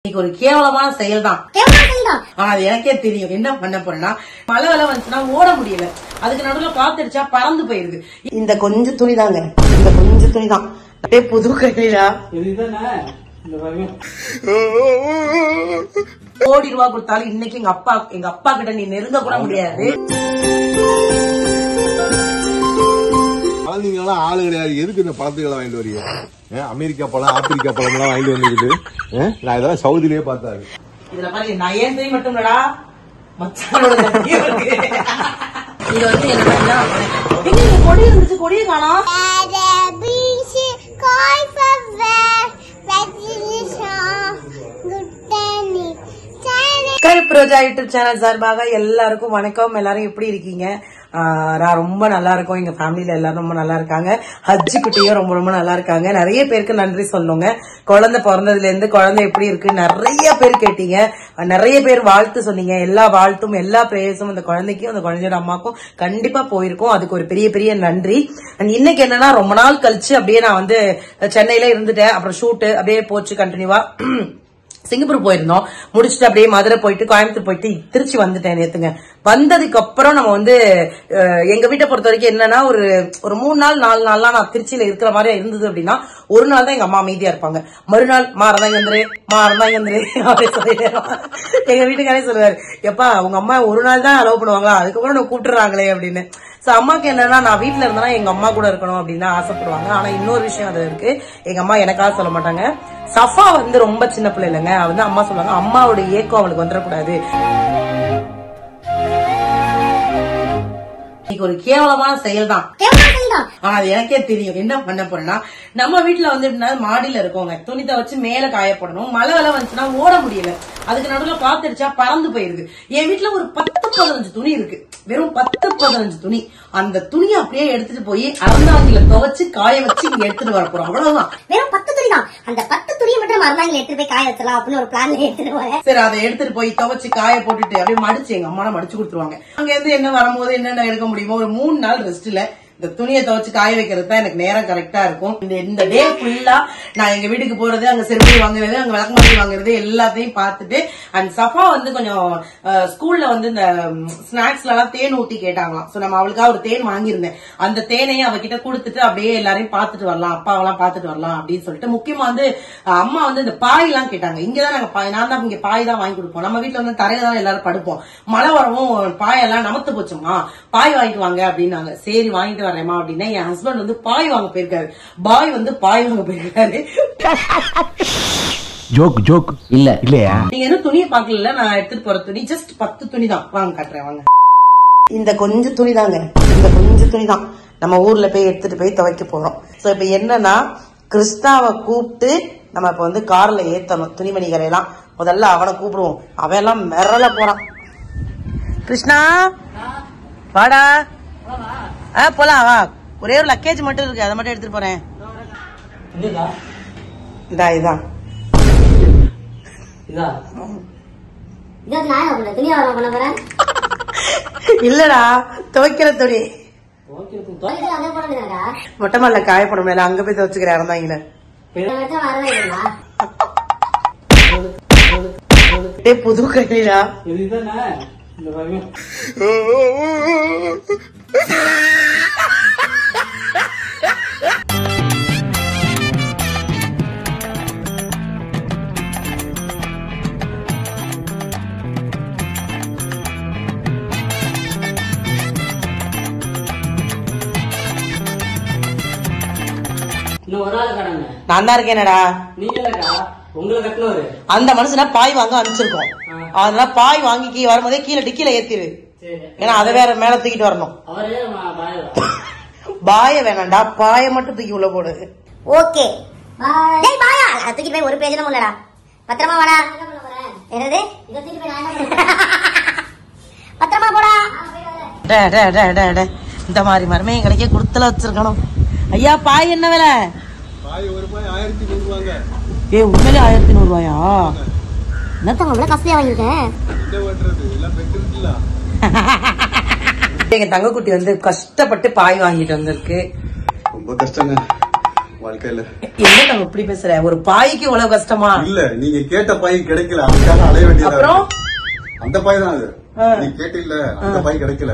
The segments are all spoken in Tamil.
இன்னைக்கு ஒரு கேவலமான செயல் தான். ஆனா அது எனக்கே தெரியும். என்ன பண்ண போறேன்னா, மழை வேலை வந்துச்சுன்னா ஓட முடியல, அதுக்கு நடுவுல காத்தடிச்சா பறந்து போயிருது. இந்த கொஞ்சம் துணி தாங்க, இந்த கொஞ்சம் துணி தான். அப்படியே புது கையிலா கோடி ரூபாய் கொடுத்தாலும் இன்னைக்கு எங்க அப்பா கிட்ட நீ நெருங்க கூட முடியாது. குழந்தைங்களாம் ஆளு கிடையாது. எதுக்கு இந்த பழத்துக்களை வாங்கிட்டு வரீங்க? அமெரிக்கா பழம், ஆப்பிரிக்கா பழம் எல்லாம் வாங்கிட்டு வந்துக்கிட்டு நான் இதெல்லாம் சவுதிலேயே பார்த்தாரு. இதுல பாரு, நான் ஏன் துணி மட்டும் இல்லடா, மச்சானோட தம்பியும் இருக்கு. இது வந்து என்ன கொடி இருந்துச்சு, கொடியை காணோம். ரோஜா யூடியூப் சேனல் சார்பாக எல்லாருக்கும் வணக்கம். எல்லாரும் எப்படி இருக்கீங்க? நான் ரொம்ப நல்லா இருக்கோம். எங்க ஃபேமிலியில எல்லாரும் ரொம்ப நல்லா இருக்காங்க. ஹஜ்ஜி குட்டியும் ரொம்ப ரொம்ப நல்லா இருக்காங்க. நிறைய பேருக்கு நன்றி சொல்லுங்க. குழந்தை பிறந்ததுல இருந்து குழந்தை எப்படி இருக்கு நிறைய பேர் கேட்டீங்க. நிறைய பேர் வாழ்த்து சொன்னீங்க. எல்லா வாழ்த்தும் எல்லா பிரேயர்ஸும் அந்த குழந்தைக்கும் அந்த குழந்தையோட அம்மாக்கும் கண்டிப்பா போயிருக்கும். அதுக்கு ஒரு பெரிய பெரிய நன்றி. இன்னைக்கு என்னன்னா, ரொம்ப நாள் கழிச்சு அப்படியே நான் வந்து சென்னையில இருந்துட்டேன். அப்புறம் ஷூட்டு அப்படியே போச்சு கண்டினியூவா. சிங்கப்பூர் போயிருந்தோம், முடிச்சுட்டு அப்படியே மதுரை போயிட்டு கோயம்புத்தூர் போயிட்டு திருச்சி வந்துட்டேன் நேத்துங்க. வந்ததுக்கு அப்புறம் நம்ம வந்து எங்க வீட்டை பொறுத்த வரைக்கும் என்னன்னா, ஒரு 3 நாள் 4 நாள்லாம் நான் திருச்சியில இருக்கிற மாதிரி இருந்தது அப்படின்னா, ஒரு நாள் தான் எங்க அம்மா அமைதியா இருப்பாங்க. மறுநாள் மாறதாங்க அப்படின்னு சொல்லிடுவாங்க. எங்க வீட்டுக்காரே சொல்லுவாரு, எப்பா உங்க அம்மா ஒரு நாள் தான் அலோவ் பண்ணுவாங்களா, அதுக்கப்புறம் நான் கூப்பிட்டுறாங்களே அப்படின்னு. சோ அம்மாக்கு என்னன்னா, நான் வீட்டுல இருந்தேன்னா எங்க அம்மா கூட இருக்கணும் அப்படின்னு ஆசைப்படுவாங்க. ஆனா இன்னொரு விஷயம் அது இருக்கு, எங்க அம்மா எனக்காக சொல்ல மாட்டாங்க. சஃபா வந்து ரொம்ப சின்ன பிள்ளை இல்லைங்க, வந்து அம்மா சொல்லுவாங்க, அம்மாவோட ஏக்கம் அவளுக்கு வந்துடக்கூடாது. இன்னைக்கு ஒரு கேவலமான செயல் தான். ஆனா அது எனக்கே தெரியும். என்ன பண்ண போறேன்னா, நம்ம வீட்டுல வந்து மாடியில இருக்கோங்க, துணி துவைச்சு மேல காயப்படணும். மழை வேலை வந்துச்சுன்னா ஓட முடியல, அதுக்கு நடுவுல காத்தடிச்சா பறந்து போயிருது. என் வீட்டுல ஒரு 10-15 துணி இருக்கு, வெறும் 10-15 துணி. அந்த துணியை அப்படியே எடுத்துட்டு போய் அறந்தாங்கில துவைச்சு காய வச்சு இங்க எடுத்துட்டு வர போறோம். அவ்வளவுதான், வெறும் 10 துணி தான். அந்த 10 துணியை மட்டும் அறந்தாங்கில எடுத்துட்டு போய் காய வச்சலாம் அப்படின்னு ஒரு பிளான்ல எடுத்துட்டு போறேன். சரி, அதை எடுத்துட்டு போய் துவைச்சு காய போட்டுட்டு அப்படியே மடிச்சு எங்க அம்மா மடிச்சு கொடுத்துருவாங்க. அங்க இருந்து என்ன வரும்போது என்னென்ன எடுக்க முடியுமோ, ஒரு 3 நாள் ரெஸ்ட்ல இந்த துணியை துவைச்சு காய வைக்கிறது தான் எனக்கு நேரம் கரெக்டா இருக்கும். இந்த டே ஃபுல்லா நான் எங்க வீட்டுக்கு போறது, அங்க செருப்பு வாங்குறது, அங்க விளக்குமாரி வாங்குறது எல்லாத்தையும் பார்த்துட்டு. அண்ட் சஃபா வந்து கொஞ்சம் ஸ்கூல்ல வந்து இந்த ஸ்நாக்ஸ்ல எல்லாம் தேன் ஊட்டி கேட்டாங்களாம். சோ நம்ம அவளுக்காக ஒரு தேன் வாங்கியிருந்தேன். அந்த தேனையும் அவகிட்ட கொடுத்துட்டு அப்படியே எல்லாரையும் பார்த்துட்டு வரலாம், அப்பாவெல்லாம் பார்த்துட்டு வரலாம் அப்படின்னு சொல்லிட்டு. முக்கியமா வந்து அம்மா வந்து இந்த பாய் எல்லாம் கேட்டாங்க. இங்கதான் நாங்க நான் தான் இங்க பாய் தான் வாங்கி கொடுப்போம். நம்ம வீட்டுல வந்து தரையில தான் எல்லாரும் படுப்போம். மழை வரவும் பாயெல்லாம் நமத்து போச்சுமா, பாய் வாங்கிட்டு வாங்க அப்படின்னாங்க. சரி வாங்கிட்டு வரேமா அப்படின்னா, என் ஹஸ்பண்ட் வந்து பாய் வாங்க போயிருக்காரு. பாய் வந்து பாய் வாங்க போயிருக்காரு. ஜோக் இல்ல இல்லையா? நீங்க என்ன துணியை பாக்கல, நான் எடுத்துட்டு போற துணி ஜஸ்ட் 10 துணி தான். வாங்க காட்டுறேன் வாங்க. இந்த கொஞ்சம் துணி தாங்க, இந்த கொஞ்சம் துணி தான் நம்ம ஊர்ல போய் எடுத்துட்டு போய் துவைக்க போறோம். சோ இப்ப என்னன்னா, கிருஷ்ணாவை கூப்பிட்டு நம்ம இப்ப வந்து கார்ல ஏத்தணும் துணிமணி கரையெல்லாம். முதல்ல அவனை கூப்பிடுவோம், அவன் எல்லாம் மிரள போறான். கிருஷ்ணா வாடா. போலாம் வா, ஒரே ஒரு லக்கேஜ் மட்டும் இருக்கு, அதை மட்டும் எடுத்துட்டு போறேன். இதான் இல்லடா, துவைக்கிற துணி. மொட்டை மாடல காயப்பட மேல அங்க போய் துவைச்சுக்கிற இறந்தாங்கள. புது கையிலா நான் தான் இருக்கேனடா. அந்த மனுஷனா பாய் வாங்க அனுப்பிச்சிருக்கோம். அதனால பாய் வாங்கி வரும்போதே கீழே டிக்கில ஏத்திரு, ஏன்னா அதை வேற மேல தூக்கிட்டு வரணும். பாய வேணாண்டா, பாய மட்டும் தூக்கி உள்ள போடு. ஓகே தூக்கி போய் ஒரு பிரயோஜனம் இல்லடா, பத்திரமா வாடா. என்னது பத்திரமா போடா. இந்த மாதிரி மருமையை கிடைக்க கொடுத்தல வச்சிருக்கணும். ஐயா பாய் என்ன விலை? ஏ உண்மையிலே 1100 ரூபாயா? என்னத்தங்க காஸ்ட்லியா வாங்கிருக்கேன். எங்க தங்கக்குட்டி வந்து கஷ்டப்பட்டு பாய் வாங்கிட்டு வந்திருக்கு. ரொம்ப கஷ்டங்க. வாழ்க்கையில. என்ன நம்ம இப்படி பேசுற? ஒரு பாய்க்கு இவ்வளவு கஷ்டமா? இல்ல, நீங்க கேட்ட பாய் கிடைக்கல, அதுக்காக அலைய வேண்டியதா. அந்த பாய் தான் அது. நீ கேட்டில்ல, அந்த பாய் கிடைக்கல.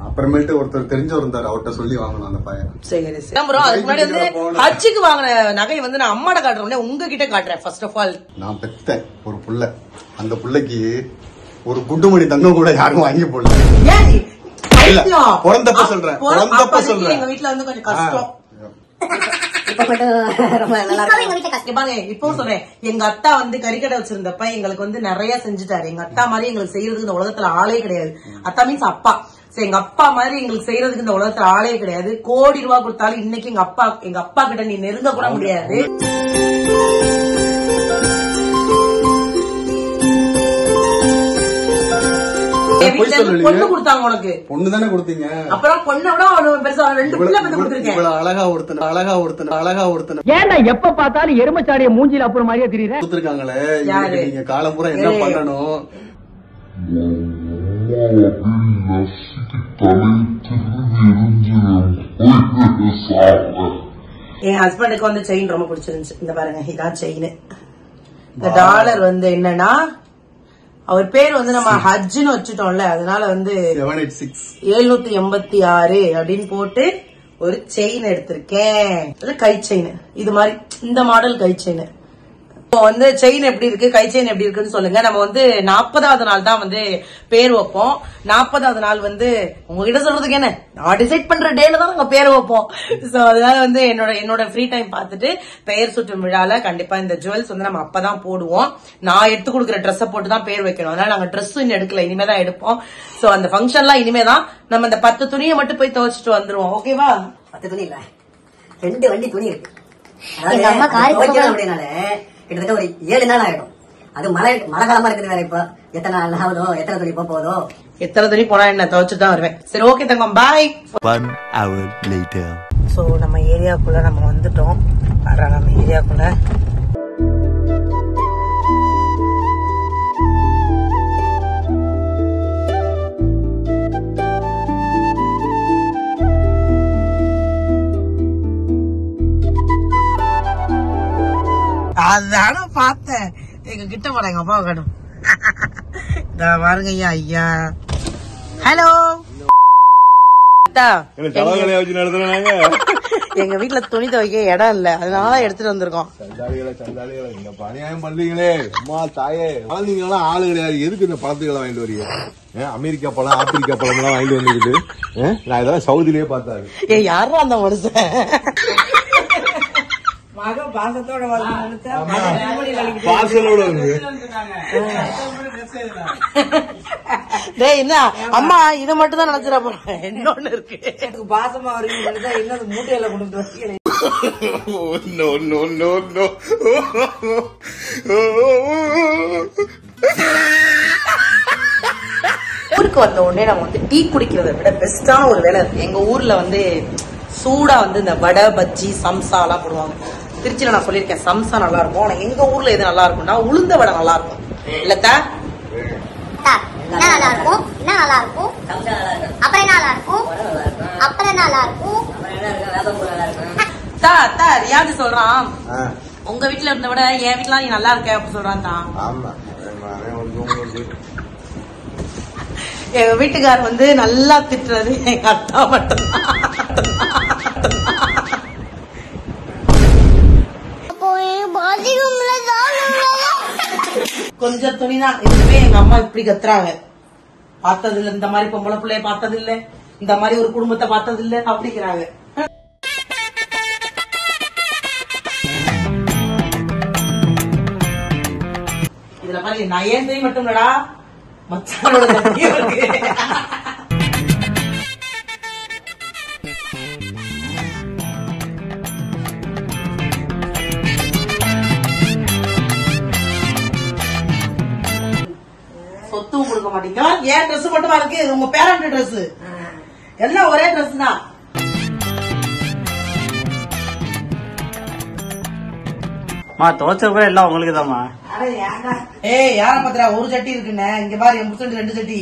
அப்புறமேட்டு ஒருத்தர் தெரிஞ்சவர் இருந்தாரு, அவர்கிட்ட சொல்லி வாங்கணும் அந்த பாய. சரி சரி. அதுக்கு முன்னாடி வந்து ஹஜ்ஜுக்கு வாங்கின நகை வந்து நான் அம்மாட காட்டுறேன், உங்ககிட்ட காட்டுறேன். ஃபர்ஸ்ட் ஆஃப் ஆல் நான் பெத்த ஒரு புள்ள, அந்த புள்ளைக்கு ஒரு குண்டுமணி தங்கம் கூட யாரும் வாங்கி போடல. பிறந்தப்ப சொல்றேன், எங்க வீட்டுல வந்து கொஞ்சம் கஷ்டம். இப்போ சொல்றேன், எங்க அத்தா வந்து கறிக்கடை வச்சிருந்தப்ப எங்களுக்கு வந்து நிறைய செஞ்சுட்டாரு. எங்க அத்தா மாதிரி எங்களுக்கு செய்யறதுக்கு இந்த உலகத்துல ஆளே கிடையாது. அத்தா மீன்ஸ் அப்பா. எங்க அப்பா மாதிரி எங்களுக்கு செய்யறதுக்கு இந்த உலகத்துல ஆளே கிடையாது. கோடி ரூபாய் கொடுத்தாலும் இன்னைக்கு எங்க அப்பா கிட்ட நீ நெருங்க கூட முடியாது. பொண்ணு கொடுத்தாங்க உனக்கு. பொண்ணு தானே கொடுத்தீங்க. அப்புறம் பொண்ணை விட பெருசா 2 பிள்ளை பெத்து கொடுத்திருக்கேன். அழகா ஒருத்தன ஏன்டா எப்ப பார்த்தாலும் எருமச்சாடிய மூஞ்சில அப்புறம் மாதிரியே தெரியுது கொடுத்திருக்காங்களே. நீங்க காலம் பூரா என்ன பண்ணணும்? என் ஹஸ்பண்டுக்கு வந்து செயின் ரொம்ப பிடிச்சிருந்துச்சு. இந்த பாருங்க, இதான் செயின். இந்த டாலர் வந்து என்னன்னா, அவர் பேர் வந்து நம்ம ஹஜ்ஜுன்னு வச்சுட்டோம்ல, அதனால வந்து 786 அப்படின்னு போட்டு ஒரு செயின் எடுத்திருக்கேன். கை செயின், இது மாதிரி இந்த மாடல் கை செயின். இப்போ வந்து செயின் எப்படி இருக்கு, கை செயின் எப்படி இருக்குன்னு சொல்லுங்க. நம்ம வந்து 40வது நாள் தான் வந்து பேர் வைப்போம். 40வது நாள் வந்து உங்ககிட்ட சொல்றதுக்கு என்ன, நான் டிசைட் பண்ற டேல தான் நாங்க பேர் வைப்போம். சோ அதனால வந்து என்னோட ஃப்ரீ டைம் பார்த்துட்டு பெயர் சுற்றும் விழால கண்டிப்பா இந்த ஜுவல்ஸ் வந்து நம்ம அப்பதான் போடுவோம். நான் எடுத்து கொடுக்குற ட்ரெஸ்ஸை போட்டு தான் பேர் வைக்கணும். அதனால நாங்க ட்ரெஸ் இன்னும் எடுக்கல, இனிமேதான் எடுப்போம். சோ அந்த ஃபங்க்ஷன்லாம் இனிமேதான். நம்ம இந்த 10 துணியை மட்டும் போய் துவைச்சிட்டு வந்துருவோம். ஓகேவா? 10 துணி இல்ல, 2 வண்டி துணி இருக்கு. கிட்டத்தட்ட ஒரு 7 நாள் ஆயிடும். அது மழை காலமா இருக்குது வேற. இப்ப எத்தனை நாள் ஆகுதோ, எத்தனை துணி போதோ, எத்தனை துணி போனா என்ன, துவைச்சுட்டு தான் வருவேன். சரி, ஓகே தங்கம், பாய். 1 hour later. சோ நம்ம ஏரியாக்குள்ள நம்ம வந்துட்டோம். நம்ம ஏரியாக்குள்ள அதான பார்த்தேன். எங்க கிட்ட போற எங்க அப்பா கடும் பாருங்க. ஐயா ஹலோ. எங்க வீட்டுல துணி துவைக்க இடம் இல்ல, அதனால எடுத்துட்டு வந்திருக்கோம். அநியாயம் பண்றீங்களே அம்மா தாயே. குழந்தைங்க ஆளு கிடையாது, எதுக்கு இந்த பழத்துக்களை வாங்கிட்டு வரீங்க? அமெரிக்கா பழம், ஆப்பிரிக்கா பழம் எல்லாம் வாங்கிட்டு வந்துக்கிட்டு நான் இதெல்லாம் சவுதிலேயே பார்த்தாரு. யாரும் அந்த மனுஷன் பாசத்தோட என்ன அம்மா இதை மட்டும் தான் நினைச்சிட போறேன். இன்னொன்னு இருக்கு, பாசமா வருவீங்க, இன்னொரு மூட்டையில கொண்டு வந்து ஊருக்கு வந்த உடனே நம்ம வந்து டீ குடிக்கிறத விட பெஸ்டான ஒரு வேலை இருக்கு. எங்க ஊர்ல வந்து சூடா வந்து இந்த வடை, பஜ்ஜி, சம்சா எல்லாம் போடுவாங்க. திருச்சியில நான் சொல்லியிருக்கேன் சம்சா நல்லா இருக்கும். ஆனா எங்க ஊர்ல எது நல்லா இருக்கும்னா உளுந்த வடை நல்லா இருக்கும். இல்லத்தா நல்லா இருக்கும், என்ன நல்லா இருக்கும், அப்புறம் என்ன நல்லா இருக்கும், அப்புறம் என்ன நல்லா இருக்கும். ரியாது சொல்றான், உங்க வீட்டுல இருந்த விட என் வீட்டுல நீ நல்லா இருக்க அப்படி சொல்றான் தான். எங்க வீட்டுக்காரர் வந்து நல்லா திட்டுறது எங்க அத்தா மட்டும்தான். கொஞ்சம் துணிதான். இதுவே எங்க அம்மா இப்படி கத்துறாங்க. பார்த்தது இல்ல, இந்த மாதிரி பொம்பளை பிள்ளைய பார்த்தது இல்ல, இந்த மாதிரி ஒரு குடும்பத்தை பார்த்தது இல்ல அப்படிங்கிறாங்க. இதுல மாதிரி நான் ஏன் துணி மட்டும் இல்லடா, மச்சானோட தம்பியும் இருக்கு. சொத்தும் கொடுக்க மாட்டீங்க. ஏன் ட்ரெஸ் மட்டுமா இருக்கு, உங்க பேரண்ட் ட்ரெஸ் எல்லாம் ஒரே ட்ரெஸ் தான். துவைச்ச கூட எல்லாம் உங்களுக்கு தான்மா. ஏய் யார பாத்திரா, ஒரு சட்டி இருக்குன்னு இங்க பாரு, என் புருஷன் 2 சட்டி.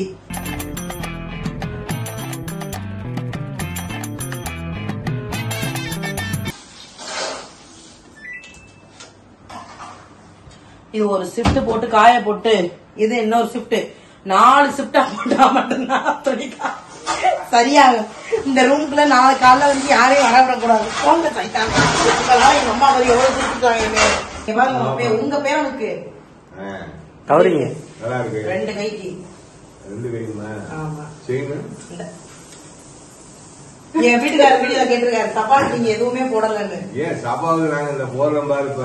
இது ஒரு ஷிஃப்ட் போட்டு காய போட்டு இது இன்னொரு ஷிஃப்ட் 4 ஷிஃப்டா போட்டா மட்டும்தான் துணிக்கா சரியாகும். இந்த ரூம்குள்ள 4 காலைல வந்து யாரையும் வரவிடக்கூடாது. போங்க சைத்தாங்க. எங்க அம்மா வந்து எவ்வளவு கொடுத்துட்டாங்க பாருங்க. உங்க பேரனுக்கு கவரிங்க 2 கைக்கு 2 கைக்குமா? ஆமா. என் வீட்டுக்காரர் வீட்டுல கேட்டிருக்காரு சப்பா நீங்க எதுவுமே போடலன்னு. ஏன் சப்பாவுக்கு நாங்க இந்த போடுறோம் பாரு. இப்ப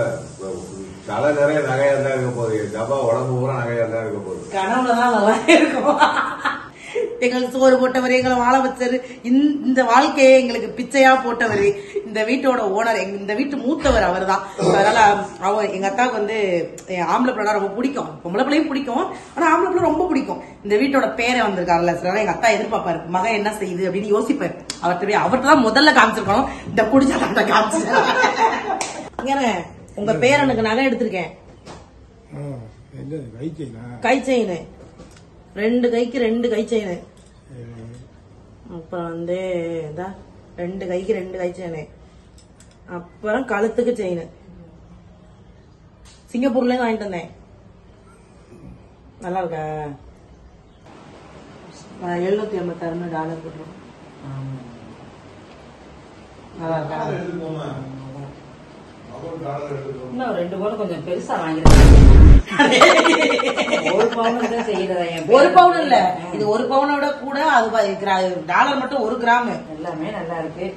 தலை நிறைய நகையா தான் இருக்க போகுது. சப்பா உடம்பு பூரா நகையா தான் இருக்க போகுது. கனவுலதான் நல்லா இருக்கும். எங்களுக்கு சோறு போட்டவர், எங்களை வாழ வச்சவர், இந்த வாழ்க்கையை எங்களுக்கு பிச்சையா போட்டவர், இந்த வீட்டோட ஓனர், இந்த வீட்டு மூத்தவர் அவர் தான். அதனால எங்க அத்தாவுக்கு வந்து ஆம்பளை பிள்ளை ரொம்ப பிடிக்கும், பொம்பளை பிள்ளையும் பிடிக்கும், ஆனா ஆம்பளை பிள்ளை ரொம்ப பிடிக்கும். இந்த வீட்டோட பேரை வந்திருக்காருல்ல, அதனால எங்க அத்தா எதிர்பார்ப்பாரு மகன் என்ன செய்யுது அப்படின்னு யோசிப்பாரு. அவர்கிட்ட தான் முதல்ல காமிச்சிருக்கணும். இந்த குடிச்சாட்ட காமிச்சு உங்க பேரனுக்கு நகை எடுத்திருக்கேன். கை செயின் 2 கைக்கு 2 கை செயின். அப்புறம் வந்து 2 கைக்கு 2 கை செயின். அப்புறம் கழுத்துக்கு செயின் சிங்கப்பூர்ல வாங்கிட்டு வந்தேன். நல்லா இருக்கா? $756 போட்டுருவோம். நல்லா இருக்கா? இன்னும் 2 பவுன் கொஞ்சம் பெருசா வாங்கிருக்கேன். 1 பவுன் செய்யறதா? 1 பவுன் இல்ல, இது 1 பவுனோட கூட. அது டாலர் மட்டும் 1 கிராம். எல்லாமே நல்லா இருக்கு.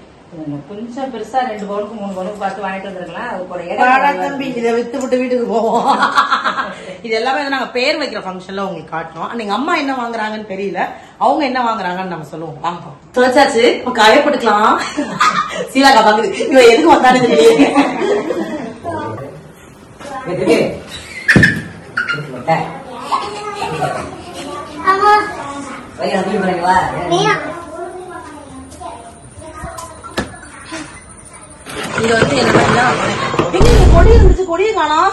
கொஞ்சம் பெருசா 2 பவுனுக்கு 3 பவுனுக்கு பார்த்து வாங்கிட்டு வந்துருக்கலாம். தம்பி இதை வித்து விட்டு வீட்டுக்கு போவோம். இது எல்லாமே நாங்க பேர் வைக்கிற ஃபங்க்ஷன்ல உங்களுக்கு காட்டணும். எங்க அம்மா என்ன வாங்குறாங்கன்னு தெரியல, அவங்க என்ன வாங்குறாங்கன்னு நம்ம சொல்லுவோம். வாங்க துவைச்சாச்சு, காயப்பட்டுக்கலாம். சீலாக்கா பாக்குது இவ எதுக்கு வந்தானு தெரியல. இது வந்து என்ன கொடி இருந்துச்சு, கொடியை காணோம்.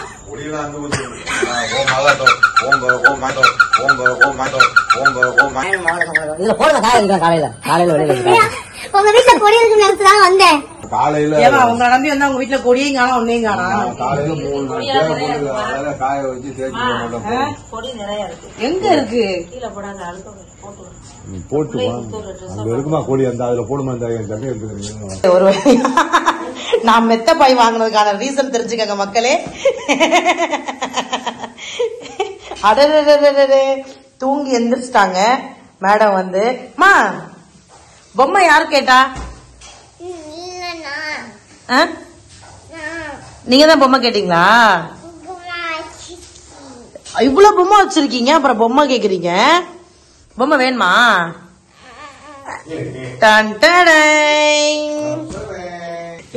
உங்க வீட்டுல கொடி இருக்கு நேரத்துதான் வந்தேன். காலையில அவங்க நம்பி வந்து அவங்க வீட்டுல கொடியும் காணும், ஒன்னையும் காணும். காலையில 3 காய வச்சு கொடி நிறைய இருக்கு. எங்க இருக்கு? கீழே போடாத அழுக்க போட்டு இருக்குமா கொடி? அந்த அதுல போடுமா? ஒரு நான் மெத்த பாய் வாங்கினதுக்கான ரீசன் தெரிஞ்சுக்கங்க மக்களே. அடடே தூங்கி எந்திரிச்சிட்டாங்க மேடம் வந்து. மா பொம்மை யாரு கேட்டா? நீங்க தான் பொம்மை கேட்டீங்களா? இவ்வளவு பொம்மை வச்சிருக்கீங்க, அப்புறம் பொம்மை கேக்குறீங்க? பொம்மை வேணுமா?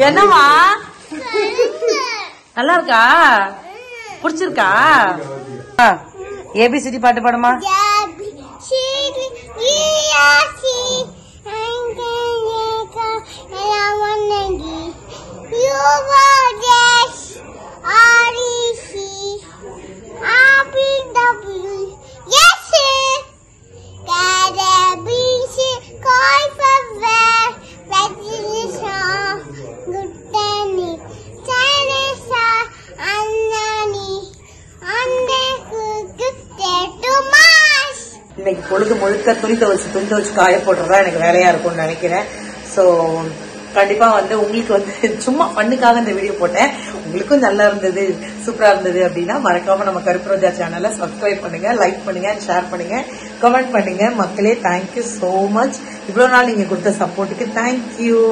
என்னவா நல்லா இருக்கா? புடிச்சிருக்கா? ஏபிசிடி பாட்டு பாடுமா? இன்னைக்கு பொழுது முழுக்க துணி துவச்சு காய போடுறதா எனக்கு வேலையா இருக்கும்னு நினைக்கிறேன். சோ கண்டிப்பா வந்து உங்களுக்கு வந்து சும்மா பண்ணுக்காக இந்த வீடியோ போட்டேன். உங்களுக்கும் நல்லா இருந்தது, சூப்பரா இருந்தது அப்படின்னா மறக்காம நம்ம கருப்பு ரோஜா சேனலை சப்ஸ்கிரைப் பண்ணுங்க, லைக் பண்ணுங்க, ஷேர் பண்ணுங்க, கமெண்ட் பண்ணுங்க. மக்களே தேங்க்யூ சோ மச். இவ்வளவு நாள் நீங்க கொடுத்த சப்போர்ட்டுக்கு தேங்க்யூ.